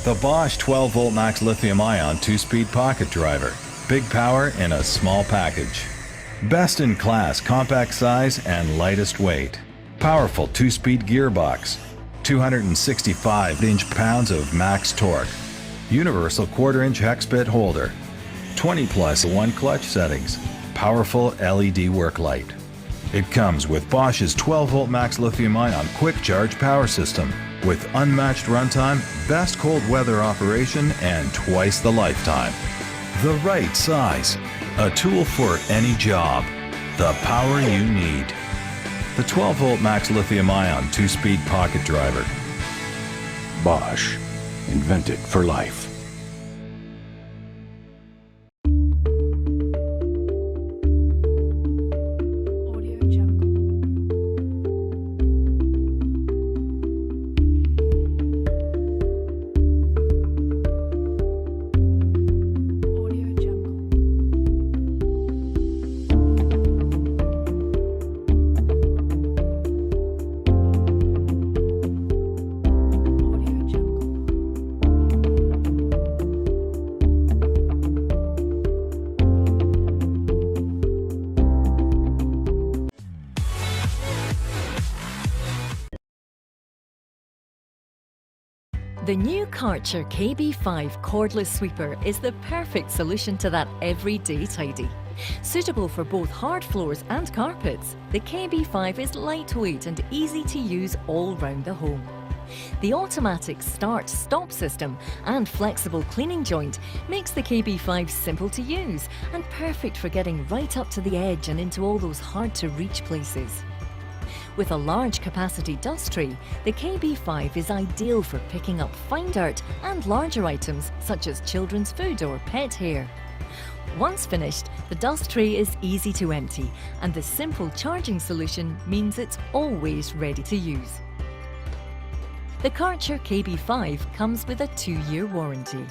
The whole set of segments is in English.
The Bosch 12-volt max lithium-ion 2-speed pocket driver. Big power in a small package. Best in class compact size and lightest weight. Powerful 2-speed gearbox. 265 inch-pounds of max torque. Universal quarter-inch hex bit holder. 20+1 clutch settings. Powerful LED work light. It comes with Bosch's 12-volt max lithium-ion quick charge power system with unmatched runtime, best cold weather operation, and twice the lifetime. The right size. A tool for any job. The power you need. The 12-volt max lithium-ion 2-speed pocket driver. Bosch. Invented for life. The new Karcher KB5 cordless sweeper is the perfect solution to that everyday tidy. Suitable for both hard floors and carpets, the KB5 is lightweight and easy to use all round the home. The automatic start-stop system and flexible cleaning joint makes the KB5 simple to use and perfect for getting right up to the edge and into all those hard-to-reach places. With a large capacity dust tray, the KB5 is ideal for picking up fine dirt and larger items such as children's food or pet hair. Once finished, the dust tray is easy to empty, and the simple charging solution means it's always ready to use. The Karcher KB5 comes with a 2-year warranty.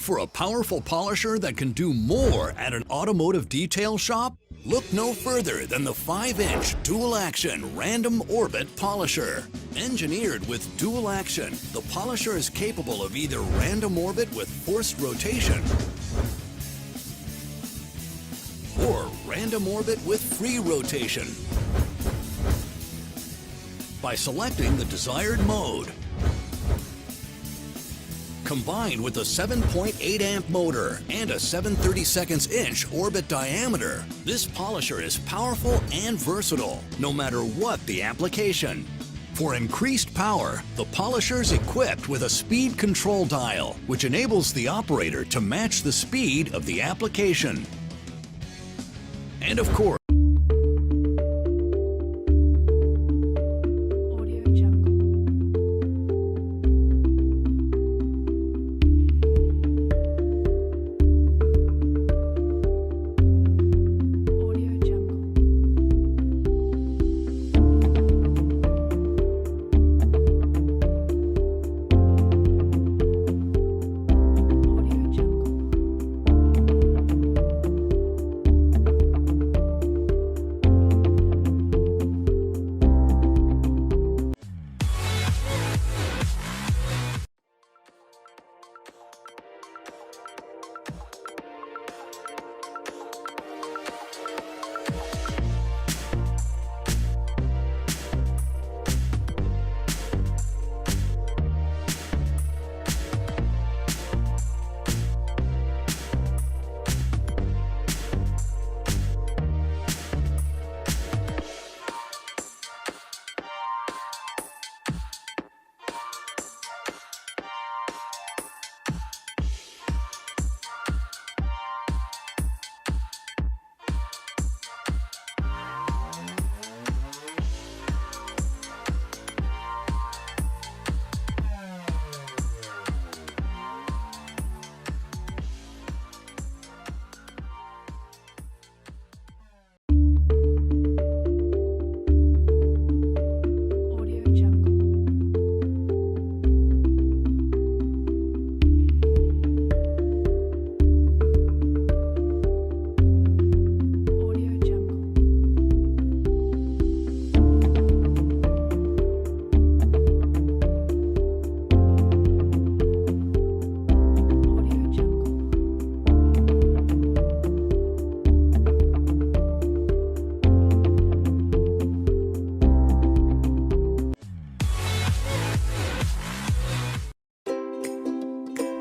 for a powerful polisher that can do more at an automotive detail shop? Look no further than the 5-inch dual-action random orbit polisher. Engineered with dual action, the polisher is capable of either random orbit with forced rotation or random orbit with free rotation. By selecting the desired mode, combined with a 7.8 amp motor and a 7/32 inch orbit diameter, this polisher is powerful and versatile, no matter what the application. For increased power, the polisher is equipped with a speed control dial, which enables the operator to match the speed of the application. And of course,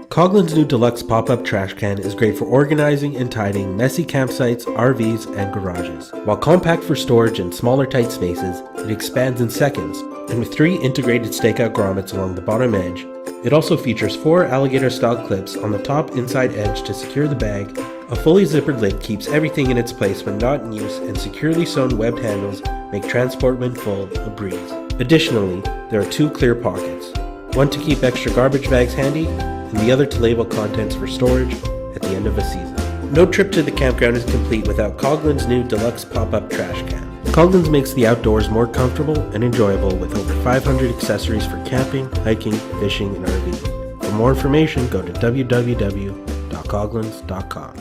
Coghlan's new deluxe pop-up trash can is great for organizing and tidying messy campsites, RVs, and garages. While compact for storage in smaller tight spaces, it expands in seconds, and with 3 integrated stakeout grommets along the bottom edge, it also features 4 alligator-style clips on the top inside edge to secure the bag. A fully zippered lid keeps everything in its place when not in use, and securely sewn webbed handles make transport when full a breeze. Additionally, there are 2 clear pockets, one to keep extra garbage bags handy, and the other to label contents for storage at the end of a season. No trip to the campground is complete without Coghlan's new deluxe pop-up trash can. Coghlan's makes the outdoors more comfortable and enjoyable with over 500 accessories for camping, hiking, fishing, and RVing. For more information, go to www.coghlans.com.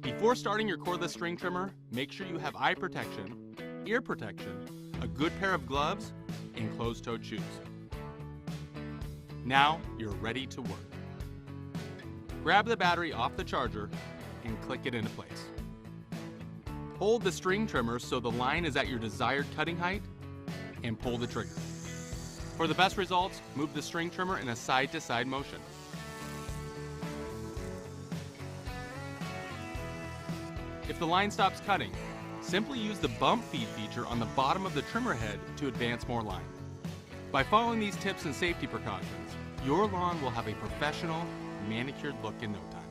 Before starting your cordless string trimmer, make sure you have eye protection, ear protection, a good pair of gloves, and closed-toed shoes. Now you're ready to work. Grab the battery off the charger and click it into place. Hold the string trimmer so the line is at your desired cutting height and pull the trigger. For the best results, move the string trimmer in a side-to-side motion. If the line stops cutting, Simply use the bump feed feature on the bottom of the trimmer head to advance more line. By following these tips and safety precautions, your lawn will have a professional, manicured look in no time.